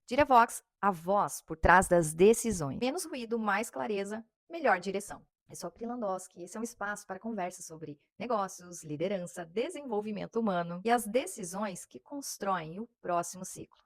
Direvox, a voz por trás das decisões. Menos ruído, mais clareza, melhor direção. Eu sou a Pri Landowski, esse é um espaço para conversas sobre negócios, liderança, desenvolvimento humano e as decisões que constroem o próximo ciclo.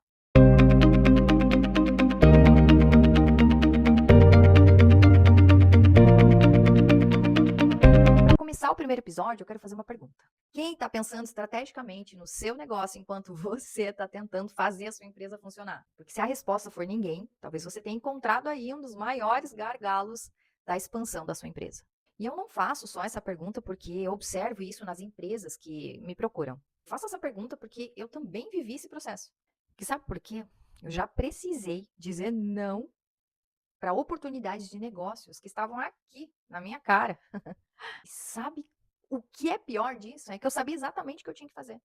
Para começar o primeiro episódio, eu quero fazer uma pergunta. Quem está pensando estrategicamente no seu negócio enquanto você está tentando fazer a sua empresa funcionar? Porque se a resposta for ninguém, talvez você tenha encontrado aí um dos maiores gargalos da expansão da sua empresa. E eu não faço só essa pergunta porque eu observo isso nas empresas que me procuram. Faço essa pergunta porque eu também vivi esse processo. E sabe por quê? Eu já precisei dizer não para oportunidades de negócios que estavam aqui na minha cara. E sabe o que é pior disso? É que eu sabia exatamente o que eu tinha que fazer.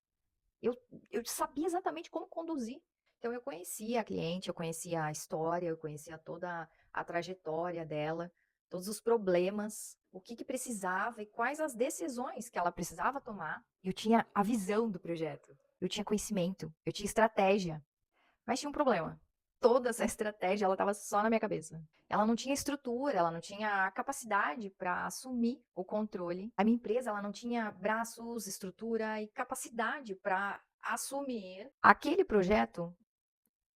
Eu, eu sabia exatamente como conduzir. Então, eu conhecia a cliente, eu conhecia a história, eu conhecia toda a trajetória dela, todos os problemas, o que precisava e quais as decisões que ela precisava tomar. Eu tinha a visão do projeto, eu tinha conhecimento, eu tinha estratégia. Mas tinha um problema. Toda essa estratégia, ela estava só na minha cabeça. Ela não tinha estrutura, ela não tinha capacidade para assumir o controle. A minha empresa, ela não tinha braços, estrutura e capacidade para assumir aquele projeto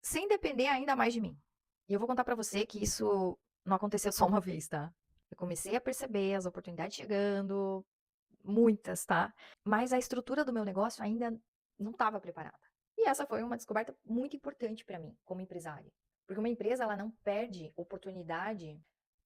sem depender ainda mais de mim. E eu vou contar para você que isso não aconteceu só uma vez, tá? Eu comecei a perceber as oportunidades chegando, muitas, tá? Mas a estrutura do meu negócio ainda não estava preparada. E essa foi uma descoberta muito importante para mim, como empresária. Porque uma empresa, ela não perde oportunidade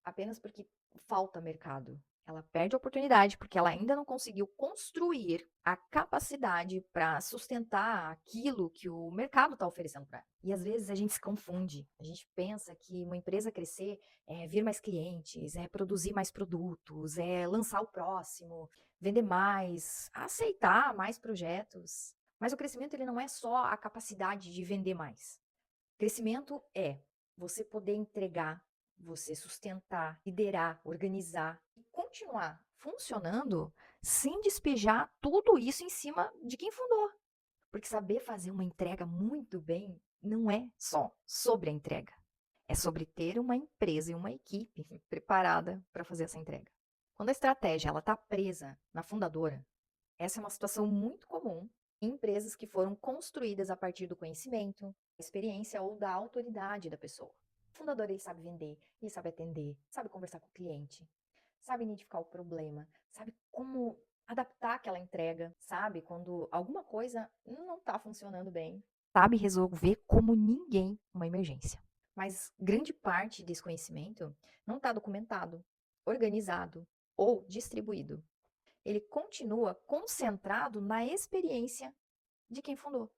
apenas porque falta mercado. Ela perde oportunidade porque ela ainda não conseguiu construir a capacidade para sustentar aquilo que o mercado está oferecendo para ela. E às vezes a gente se confunde. A gente pensa que uma empresa crescer é vir mais clientes, é produzir mais produtos, é lançar o próximo, vender mais, aceitar mais projetos. Mas o crescimento ele não é só a capacidade de vender mais. Crescimento é você poder entregar, você sustentar, liderar, organizar e continuar funcionando sem despejar tudo isso em cima de quem fundou. Porque saber fazer uma entrega muito bem não é só sobre a entrega. É sobre ter uma empresa e uma equipe preparada para fazer essa entrega. Quando a estratégia ela está presa na fundadora, essa é uma situação muito comum em empresas que foram construídas a partir do conhecimento, da experiência ou da autoridade da pessoa. O fundador ele sabe vender, ele sabe atender, sabe conversar com o cliente, sabe identificar o problema, sabe como adaptar aquela entrega, sabe quando alguma coisa não está funcionando bem, sabe resolver como ninguém uma emergência. Mas grande parte desse conhecimento não está documentado, organizado ou distribuído. Ele continua concentrado na experiência de quem fundou.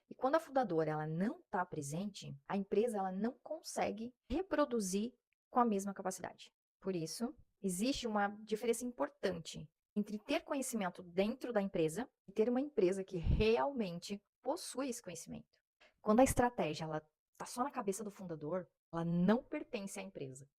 E quando a fundadora ela não está presente, a empresa ela não consegue reproduzir com a mesma capacidade. Por isso, existe uma diferença importante entre ter conhecimento dentro da empresa e ter uma empresa que realmente possui esse conhecimento. Quando a estratégia ela está só na cabeça do fundador, ela não pertence à empresa.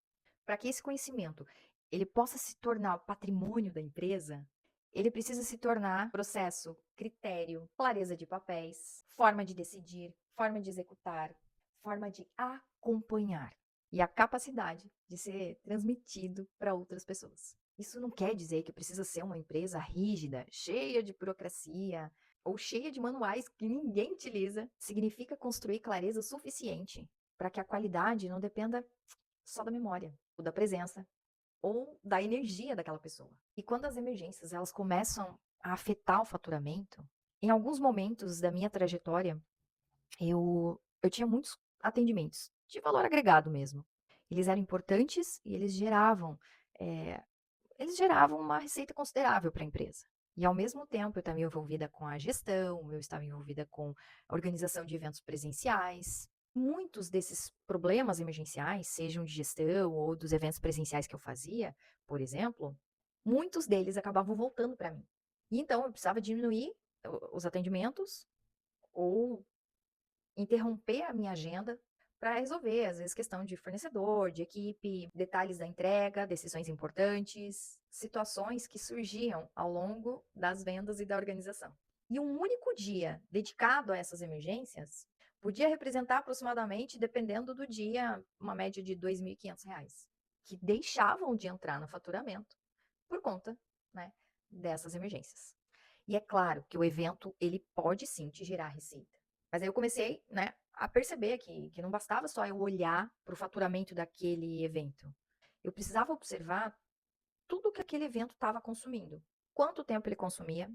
Para que esse conhecimento ele possa se tornar patrimônio da empresa, ele precisa se tornar processo, critério, clareza de papéis, forma de decidir, forma de executar, forma de acompanhar e a capacidade de ser transmitido para outras pessoas. Isso não quer dizer que precisa ser uma empresa rígida, cheia de burocracia ou cheia de manuais que ninguém utiliza. Significa construir clareza suficiente para que a qualidade não dependa só da memória, ou da presença, ou da energia daquela pessoa. E quando as emergências elas começam a afetar o faturamento, em alguns momentos da minha trajetória, eu tinha muitos atendimentos de valor agregado mesmo. Eles eram importantes e eh, eles geravam uma receita considerável para a empresa. E ao mesmo tempo eu estava envolvida com a gestão, eu estava envolvida com a organização de eventos presenciais. Muitos desses problemas emergenciais, sejam de gestão ou dos eventos presenciais que eu fazia, por exemplo, muitos deles acabavam voltando para mim. E então eu precisava diminuir os atendimentos ou interromper a minha agenda para resolver, às vezes, questão de fornecedor, de equipe, detalhes da entrega, decisões importantes, situações que surgiam ao longo das vendas e da organização. E um único dia dedicado a essas emergências Podia representar aproximadamente, dependendo do dia, uma média de R$ 2.500, que deixavam de entrar no faturamento por conta, né, dessas emergências. E é claro que o evento, ele pode sim te gerar receita. Mas aí eu comecei, né, a perceber que não bastava só eu olhar para o faturamento daquele evento. Eu precisava observar tudo que aquele evento estava consumindo. Quanto tempo ele consumia,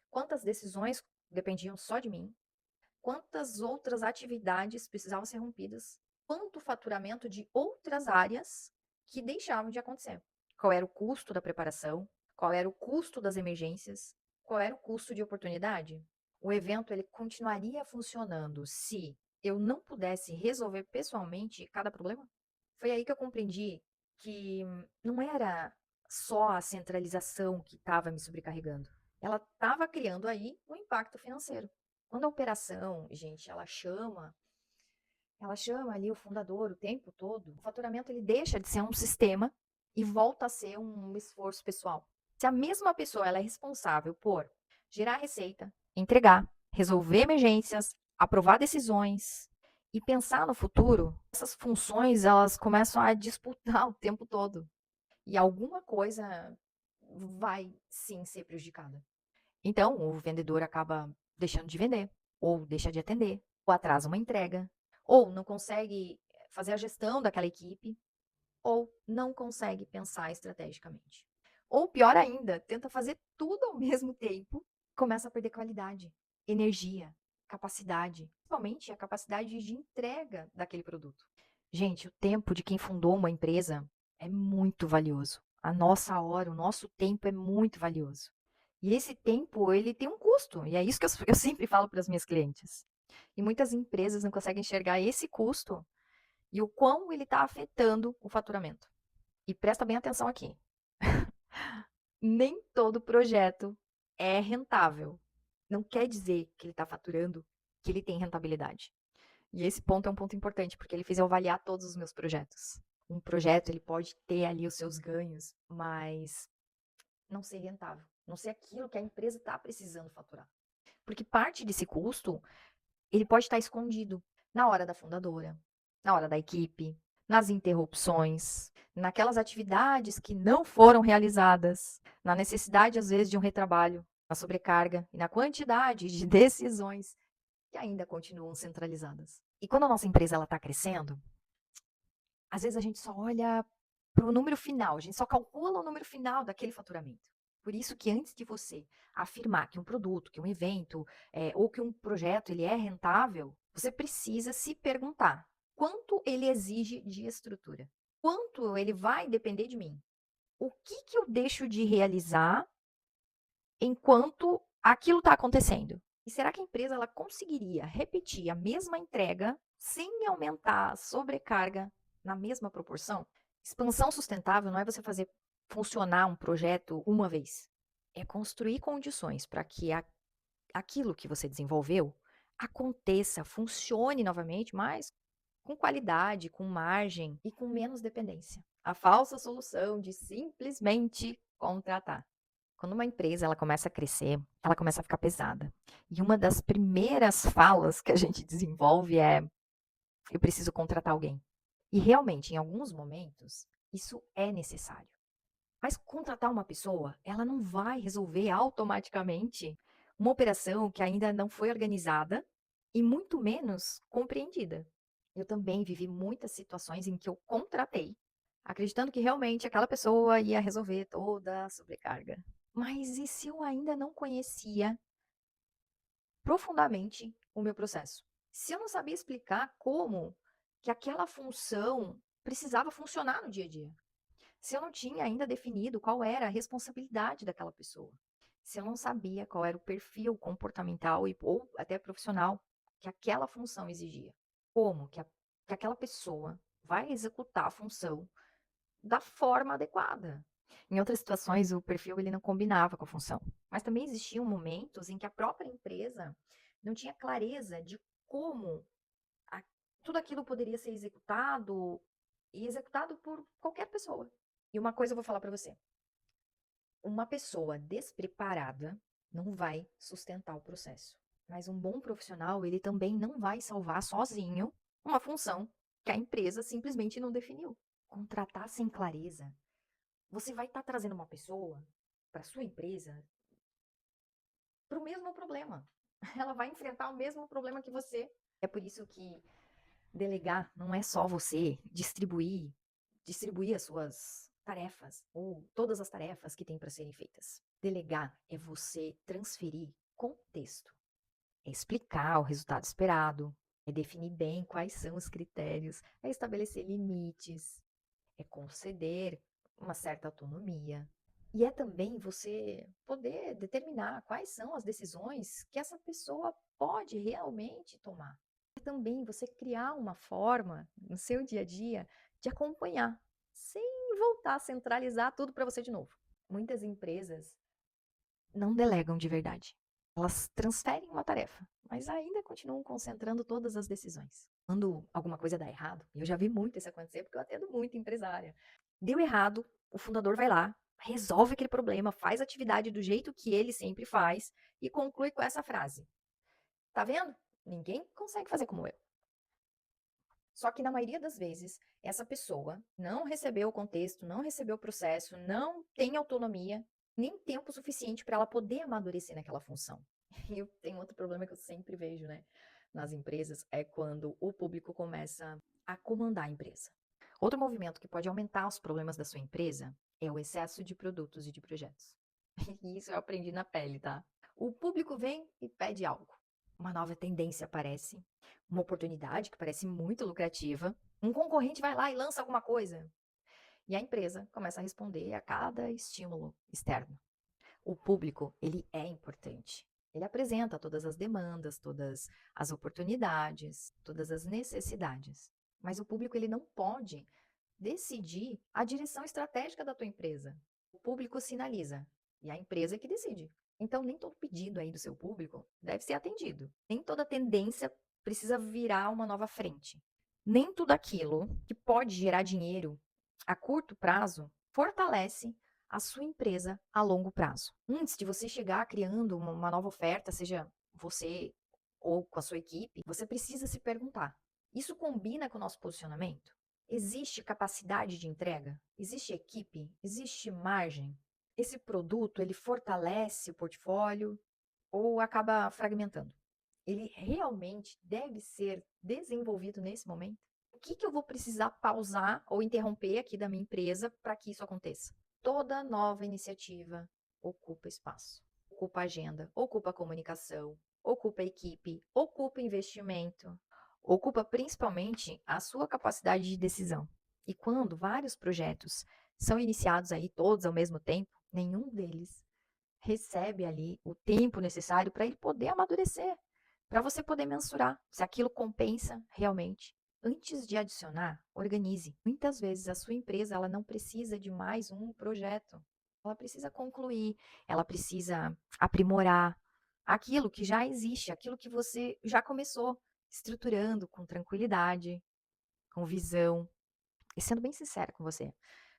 quantas decisões dependiam só de mim, quantas outras atividades precisavam ser rompidas, quanto faturamento de outras áreas que deixavam de acontecer. Qual era o custo da preparação, qual era o custo das emergências, qual era o custo de oportunidade. O evento ele continuaria funcionando se eu não pudesse resolver pessoalmente cada problema? Foi aí que eu compreendi que não era só a centralização que estava me sobrecarregando. Ela estava criando aí um impacto financeiro. Quando a operação, gente, ela chama ali o fundador o tempo todo, o faturamento ele deixa de ser um sistema e volta a ser um esforço pessoal. Se a mesma pessoa ela é responsável por gerar receita, entregar, resolver emergências, aprovar decisões e pensar no futuro, essas funções elas começam a disputar o tempo todo. E alguma coisa vai sim ser prejudicada. Então, o vendedor acaba deixando de vender, ou deixa de atender, ou atrasa uma entrega, ou não consegue fazer a gestão daquela equipe, ou não consegue pensar estrategicamente. Ou pior ainda, tenta fazer tudo ao mesmo tempo, começa a perder qualidade, energia, capacidade, principalmente a capacidade de entrega daquele produto. Gente, o tempo de quem fundou uma empresa é muito valioso. A nossa hora, o nosso tempo é muito valioso. E esse tempo, ele tem um custo, e é isso que eu sempre falo para as minhas clientes. E muitas empresas não conseguem enxergar esse custo e o quão ele está afetando o faturamento. E presta bem atenção aqui. Nem todo projeto é rentável. Não quer dizer que ele está faturando, que ele tem rentabilidade. E esse ponto é um ponto importante, porque ele fez eu avaliar todos os meus projetos. Um projeto, ele pode ter ali os seus ganhos, mas não ser rentável. Não ser aquilo que a empresa está precisando faturar. Porque parte desse custo, ele pode estar escondido na hora da fundadora, na hora da equipe, nas interrupções, naquelas atividades que não foram realizadas, na necessidade, às vezes, de um retrabalho, na sobrecarga e na quantidade de decisões que ainda continuam centralizadas. E quando a nossa empresa está crescendo, às vezes a gente só olha para o número final, a gente só calcula o número final daquele faturamento. Por isso que antes de você afirmar que um produto, que um evento, ou que um projeto ele é rentável, você precisa se perguntar quanto ele exige de estrutura, quanto ele vai depender de mim, o que eu deixo de realizar enquanto aquilo está acontecendo. E será que a empresa ela conseguiria repetir a mesma entrega sem aumentar a sobrecarga na mesma proporção? Expansão sustentável não é você fazer funcionar um projeto uma vez. É construir condições para que aquilo que você desenvolveu aconteça, funcione novamente, mas com qualidade, com margem e com menos dependência. A falsa solução de simplesmente contratar. Quando uma empresa ela começa a crescer, ela começa a ficar pesada. E uma das primeiras falas que a gente desenvolve é: eu preciso contratar alguém. E realmente, em alguns momentos, isso é necessário. Mas contratar uma pessoa, ela não vai resolver automaticamente uma operação que ainda não foi organizada e muito menos compreendida. Eu também vivi muitas situações em que eu contratei, acreditando que realmente aquela pessoa ia resolver toda a sobrecarga. Mas e se eu ainda não conhecia profundamente o meu processo? Se eu não sabia explicar como que aquela função precisava funcionar no dia a dia? Se eu não tinha ainda definido qual era a responsabilidade daquela pessoa? Se eu não sabia qual era o perfil comportamental ou até profissional que aquela função exigia? Como que aquela pessoa vai executar a função da forma adequada? Em outras situações, o perfil ele não combinava com a função. Mas também existiam momentos em que a própria empresa não tinha clareza de como a- tudo aquilo poderia ser executado e executado por qualquer pessoa. E uma coisa eu vou falar para você: uma pessoa despreparada não vai sustentar o processo. Mas um bom profissional, ele também não vai salvar sozinho uma função que a empresa simplesmente não definiu. Contratar sem clareza, você vai estar trazendo uma pessoa para sua empresa para o mesmo problema. Ela vai enfrentar o mesmo problema que você. É por isso que delegar não é só você distribuir as suas tarefas ou todas as tarefas que tem para serem feitas. Delegar é você transferir contexto, é explicar o resultado esperado, é definir bem quais são os critérios, é estabelecer limites, é conceder uma certa autonomia. E é também você poder determinar quais são as decisões que essa pessoa pode realmente tomar. É também você criar uma forma no seu dia a dia de acompanhar, sem voltar a centralizar tudo para você de novo. Muitas empresas não delegam de verdade. Elas transferem uma tarefa, mas ainda continuam concentrando todas as decisões. Quando alguma coisa dá errado, e eu já vi muito isso acontecer porque eu atendo muito empresária. Deu errado, o fundador vai lá, resolve aquele problema, faz a atividade do jeito que ele sempre faz e conclui com essa frase: Tá vendo? Ninguém consegue fazer como eu. Só que na maioria das vezes, essa pessoa não recebeu o contexto, não recebeu o processo, não tem autonomia, nem tempo suficiente para ela poder amadurecer naquela função. E tem outro problema que eu sempre vejo, né, nas empresas, é quando o público começa a comandar a empresa. Outro movimento que pode aumentar os problemas da sua empresa é o excesso de produtos e de projetos. E isso eu aprendi na pele, tá? O público vem e pede algo. Uma nova tendência aparece, uma oportunidade que parece muito lucrativa. Um concorrente vai lá e lança alguma coisa. E a empresa começa a responder a cada estímulo externo. O público, ele é importante. Ele apresenta todas as demandas, todas as oportunidades, todas as necessidades. Mas o público, ele não pode decidir a direção estratégica da tua empresa. O público sinaliza e a empresa é que decide. Então, nem todo pedido aí do seu público deve ser atendido. Nem toda tendência precisa virar uma nova frente. Nem tudo aquilo que pode gerar dinheiro a curto prazo fortalece a sua empresa a longo prazo. Antes de você chegar criando uma nova oferta, seja você ou com a sua equipe, você precisa se perguntar: isso combina com o nosso posicionamento? Existe capacidade de entrega? Existe equipe? Existe margem? Esse produto, ele fortalece o portfólio ou acaba fragmentando? Ele realmente deve ser desenvolvido nesse momento? O que eu vou precisar pausar ou interromper aqui da minha empresa para que isso aconteça? Toda nova iniciativa ocupa espaço, ocupa agenda, ocupa comunicação, ocupa equipe, ocupa investimento, ocupa principalmente a sua capacidade de decisão. E quando vários projetos são iniciados aí todos ao mesmo tempo, nenhum deles recebe ali o tempo necessário para ele poder amadurecer, para você poder mensurar se aquilo compensa realmente. Antes de adicionar, organize. Muitas vezes a sua empresa ela não precisa de mais um projeto. Ela precisa concluir, ela precisa aprimorar aquilo que já existe, aquilo que você já começou estruturando com tranquilidade, com visão. E sendo bem sincera com você,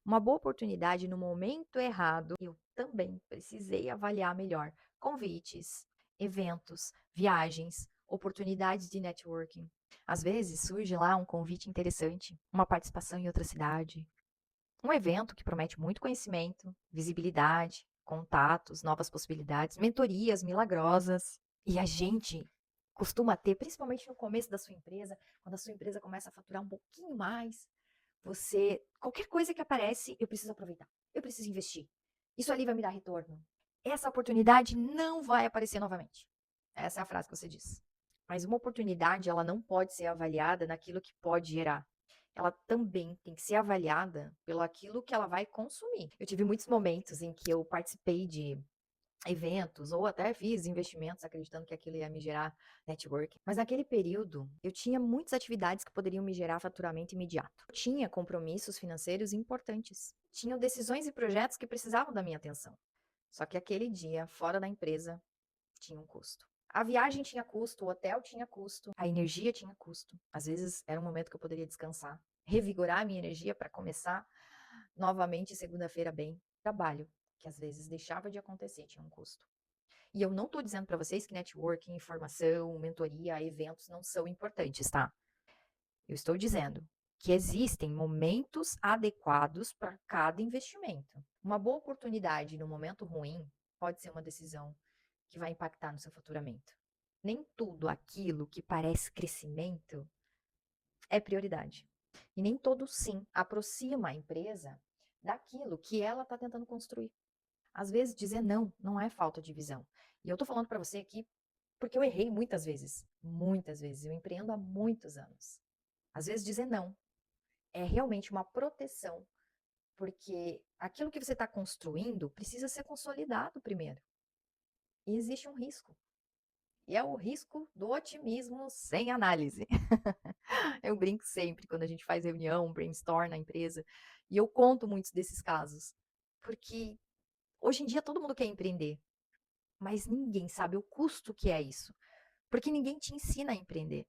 uma boa oportunidade no momento errado, eu também precisei avaliar melhor convites, eventos, viagens, oportunidades de networking. Às vezes surge lá um convite interessante, uma participação em outra cidade, um evento que promete muito conhecimento, visibilidade, contatos, novas possibilidades, mentorias milagrosas. E a gente costuma ter, principalmente no começo da sua empresa, quando a sua empresa começa a faturar um pouquinho mais, qualquer coisa que aparece, eu preciso aproveitar, eu preciso investir. Isso ali vai me dar retorno. Essa oportunidade não vai aparecer novamente. Essa é a frase que você diz. Mas uma oportunidade, ela não pode ser avaliada naquilo que pode gerar. Ela também tem que ser avaliada pelo aquilo que ela vai consumir. Eu tive muitos momentos em que eu participei de eventos ou até fiz investimentos acreditando que aquilo ia me gerar network. Mas naquele período, eu tinha muitas atividades que poderiam me gerar faturamento imediato. Eu tinha compromissos financeiros importantes. Tinha decisões e projetos que precisavam da minha atenção. Só que aquele dia, fora da empresa, tinha um custo. A viagem tinha custo, o hotel tinha custo, a energia tinha custo. Às vezes era um momento que eu poderia descansar, revigorar a minha energia para começar novamente segunda-feira bem. Trabalho, que às vezes deixava de acontecer, tinha um custo. E eu não estou dizendo para vocês que networking, informação, mentoria, eventos não são importantes, tá? Eu estou dizendo que existem momentos adequados para cada investimento. Uma boa oportunidade no momento ruim pode ser uma decisão que vai impactar no seu faturamento. Nem tudo aquilo que parece crescimento é prioridade. E nem todo sim aproxima a empresa daquilo que ela está tentando construir. Às vezes, dizer não não é falta de visão. E eu estou falando para você aqui porque eu errei muitas vezes. Muitas vezes. Eu empreendo há muitos anos. Às vezes, dizer não é realmente uma proteção, porque aquilo que você está construindo precisa ser consolidado primeiro. E existe um risco. E é o risco do otimismo sem análise. Eu brinco sempre quando a gente faz reunião, brainstorm na empresa, e eu conto muitos desses casos. Porque hoje em dia todo mundo quer empreender, mas ninguém sabe o custo que é isso. Porque ninguém te ensina a empreender.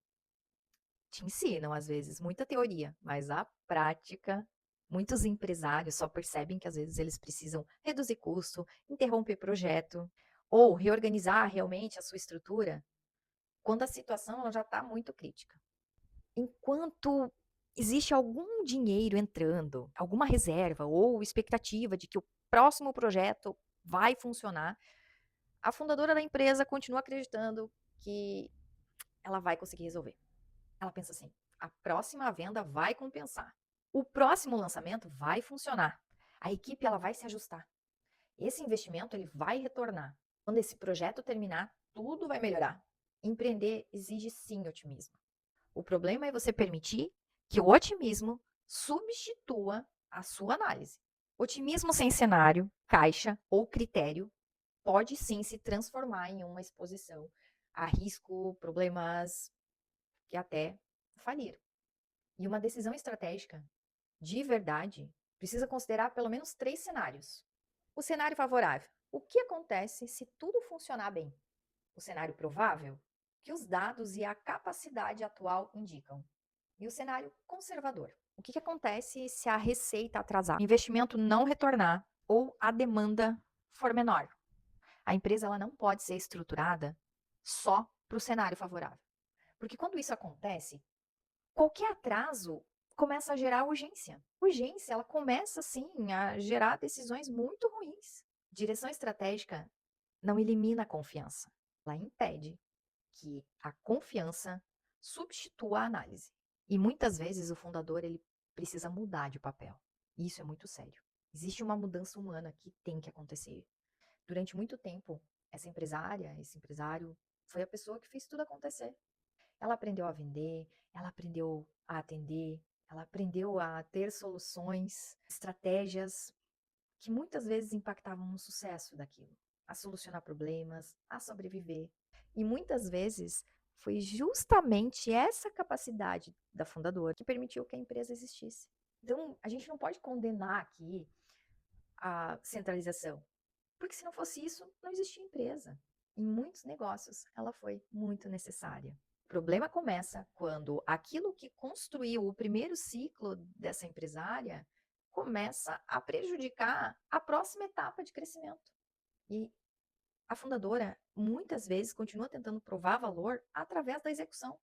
Te ensinam, às vezes, muita teoria, mas a prática, muitos empresários só percebem que às vezes eles precisam reduzir custo, interromper projeto, ou reorganizar realmente a sua estrutura quando a situação ela já está muito crítica. Enquanto existe algum dinheiro entrando, alguma reserva ou expectativa de que o próximo projeto vai funcionar, a fundadora da empresa continua acreditando que ela vai conseguir resolver. Ela pensa assim: a próxima venda vai compensar. O próximo lançamento vai funcionar. A equipe ela vai se ajustar. Esse investimento ele vai retornar. Quando esse projeto terminar, tudo vai melhorar. Empreender exige sim otimismo. O problema é você permitir que o otimismo substitua a sua análise. Otimismo sem cenário, caixa ou critério pode sim se transformar em uma exposição a risco, problemas que até falir. E uma decisão estratégica, de verdade, precisa considerar pelo menos 3 cenários. O cenário favorável: o que acontece se tudo funcionar bem? O cenário provável: que os dados e a capacidade atual indicam. E o cenário conservador: o que acontece se a receita atrasar, o investimento não retornar ou a demanda for menor? A empresa ela não pode ser estruturada só para o cenário favorável. Porque quando isso acontece, qualquer atraso começa a gerar urgência. Urgência, ela começa, sim, a gerar decisões muito ruins. Direção estratégica não elimina a confiança. Ela impede que a confiança substitua a análise. E muitas vezes o fundador ele precisa mudar de papel. E isso é muito sério. Existe uma mudança humana que tem que acontecer. Durante muito tempo, essa empresária, esse empresário, foi a pessoa que fez tudo acontecer. Ela aprendeu a vender, ela aprendeu a atender, ela aprendeu a ter soluções, estratégias que muitas vezes impactavam no sucesso daquilo, a solucionar problemas, a sobreviver. E muitas vezes foi justamente essa capacidade da fundadora que permitiu que a empresa existisse. Então, a gente não pode condenar aqui a centralização, porque se não fosse isso, não existia empresa. Em muitos negócios, ela foi muito necessária. O problema começa quando aquilo que construiu o primeiro ciclo dessa empresária começa a prejudicar a próxima etapa de crescimento. E a fundadora muitas vezes continua tentando provar valor através da execução.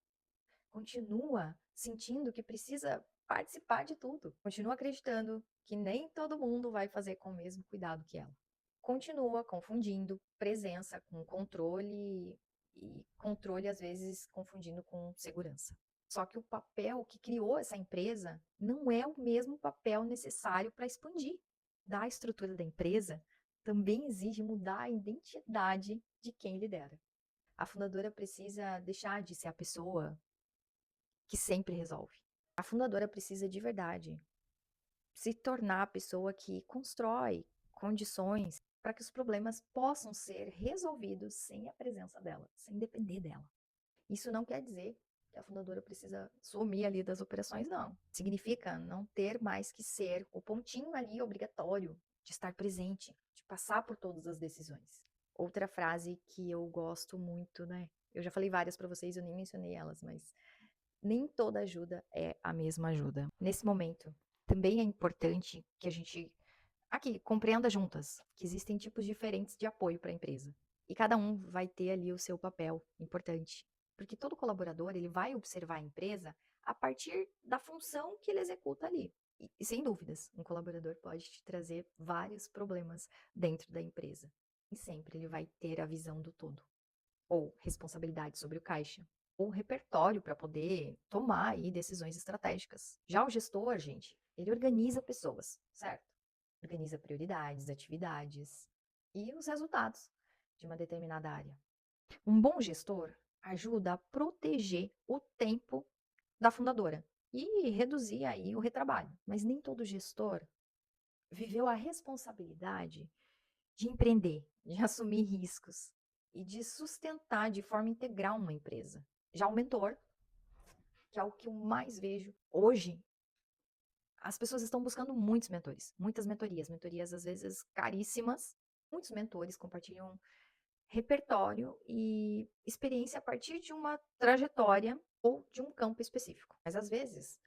Continua sentindo que precisa participar de tudo. Continua acreditando que nem todo mundo vai fazer com o mesmo cuidado que ela. Continua confundindo presença com controle e controle às vezes confundindo com segurança. Só que o papel que criou essa empresa não é o mesmo papel necessário para expandir. Da estrutura da empresa também exige mudar a identidade de quem lidera. A fundadora precisa deixar de ser a pessoa que sempre resolve. A fundadora precisa de verdade se tornar a pessoa que constrói condições para que os problemas possam ser resolvidos sem a presença dela, sem depender dela. Isso não quer dizer que a fundadora precisa sumir ali das operações, não. Significa não ter mais que ser o pontinho ali obrigatório de estar presente, de passar por todas as decisões. Outra frase que eu gosto muito, né? Eu já falei várias para vocês, eu nem mencionei elas, mas nem toda ajuda é a mesma ajuda. Nesse momento, também é importante que a gente aqui compreenda juntas que existem tipos diferentes de apoio para a empresa. E cada um vai ter ali o seu papel importante. Porque todo colaborador, ele vai observar a empresa a partir da função que ele executa ali. E sem dúvidas, um colaborador pode te trazer vários problemas dentro da empresa. E sempre ele vai ter a visão do todo, ou responsabilidade sobre o caixa, ou repertório para poder tomar aí decisões estratégicas. Já o gestor, gente, ele organiza pessoas, certo? Organiza prioridades, atividades e os resultados de uma determinada área. Um bom gestor ajuda a proteger o tempo da fundadora e reduzir aí o retrabalho. Mas nem todo gestor viveu a responsabilidade de empreender, de assumir riscos e de sustentar de forma integral uma empresa. Já o mentor, que é o que eu mais vejo hoje, as pessoas estão buscando muitos mentores, muitas mentorias, mentorias às vezes caríssimas. Muitos mentores compartilham repertório e experiência a partir de uma trajetória ou de um campo específico. Mas às vezes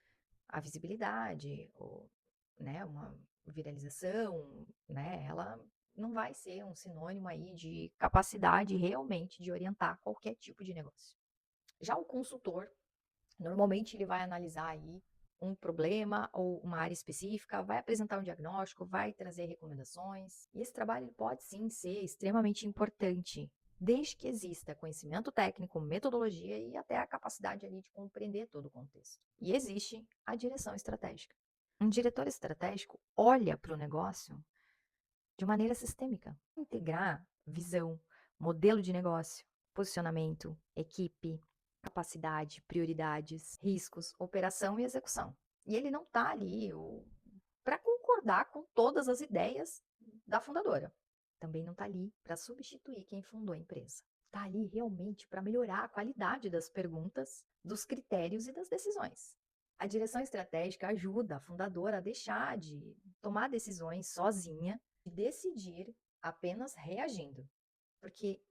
a visibilidade ou, né, uma viralização, né, ela não vai ser um sinônimo aí de capacidade realmente de orientar qualquer tipo de negócio. Já o consultor, normalmente ele vai analisar aí um problema ou uma área específica, vai apresentar um diagnóstico, vai trazer recomendações. E esse trabalho ele pode sim ser extremamente importante, desde que exista conhecimento técnico, metodologia e até a capacidade ali de compreender todo o contexto. E existe a direção estratégica. Um diretor estratégico olha para o negócio de maneira sistêmica, integrar visão, modelo de negócio, posicionamento, equipe, capacidade, prioridades, riscos, operação e execução. E ele não está ali para concordar com todas as ideias da fundadora. Também não está ali para substituir quem fundou a empresa. Está ali realmente para melhorar a qualidade das perguntas, dos critérios e das decisões. A direção estratégica ajuda a fundadora a deixar de tomar decisões sozinha e decidir apenas reagindo. Porque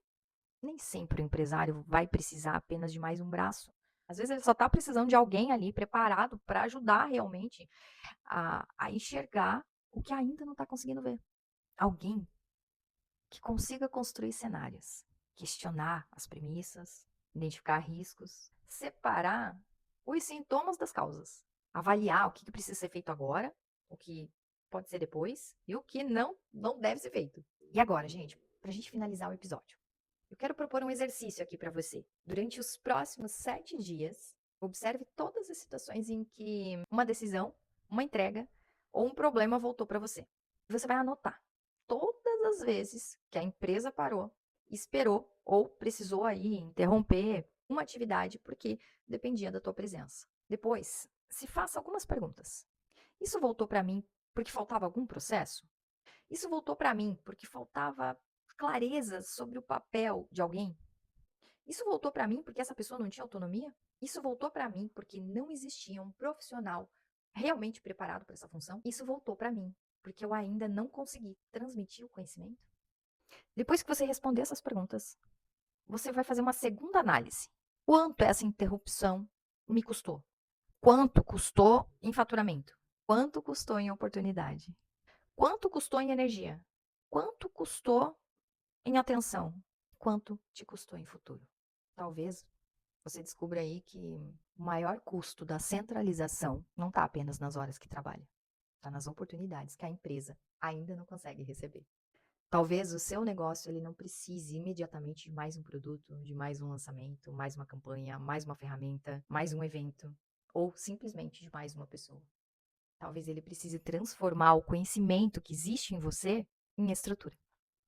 nem sempre o empresário vai precisar apenas de mais um braço. Às vezes ele só está precisando de alguém ali preparado para ajudar realmente a enxergar o que ainda não está conseguindo ver. Alguém que consiga construir cenários, questionar as premissas, identificar riscos, separar os sintomas das causas, avaliar o que precisa ser feito agora, o que pode ser depois e o que não deve ser feito. E agora, gente, para a gente finalizar o episódio, eu quero propor um exercício aqui para você. Durante os próximos 7 dias, observe todas as situações em que uma decisão, uma entrega ou um problema voltou para você. Você vai anotar todas as vezes que a empresa parou, esperou ou precisou aí interromper uma atividade porque dependia da tua presença. Depois, se faça algumas perguntas. Isso voltou para mim porque faltava algum processo? Isso voltou para mim porque faltava clareza sobre o papel de alguém? Isso voltou para mim porque essa pessoa não tinha autonomia? Isso voltou para mim porque não existia um profissional realmente preparado para essa função? Isso voltou para mim porque eu ainda não consegui transmitir o conhecimento? Depois que você responder essas perguntas, você vai fazer uma segunda análise. Quanto essa interrupção me custou? Quanto custou em faturamento? Quanto custou em oportunidade? Quanto custou em energia? Quanto custou em atenção? Quanto te custou em futuro? Talvez você descubra aí que o maior custo da centralização não está apenas nas horas que trabalha, está nas oportunidades que a empresa ainda não consegue receber. Talvez o seu negócio ele não precise imediatamente de mais um produto, de mais um lançamento, mais uma campanha, mais uma ferramenta, mais um evento, ou simplesmente de mais uma pessoa. Talvez ele precise transformar o conhecimento que existe em você em estrutura.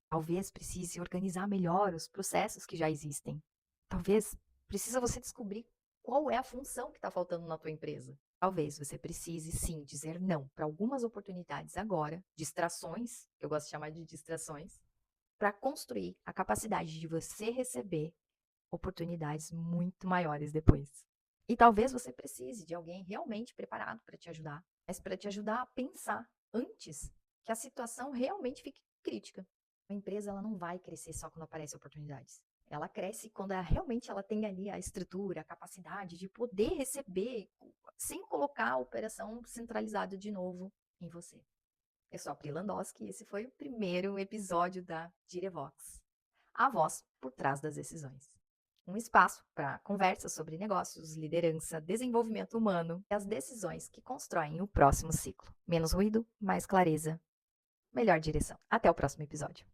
Talvez precise organizar melhor os processos que já existem. Talvez precisa você descobrir qual é a função que está faltando na tua empresa. Talvez você precise sim dizer não para algumas oportunidades agora, distrações, que eu gosto de chamar de distrações, para construir a capacidade de você receber oportunidades muito maiores depois. E talvez você precise de alguém realmente preparado para te ajudar, mas para te ajudar a pensar antes que a situação realmente fique crítica. A empresa ela não vai crescer só quando aparecem oportunidades. Ela cresce quando realmente ela tem ali a estrutura, a capacidade de poder receber sem colocar a operação centralizada de novo em você. Eu sou a Pri Landowski e esse foi o primeiro episódio da Direvox. a voz por trás das decisões. Um espaço para conversas sobre negócios, liderança, desenvolvimento humano e as decisões que constroem o próximo ciclo. Menos ruído, mais clareza, melhor direção. Até o próximo episódio.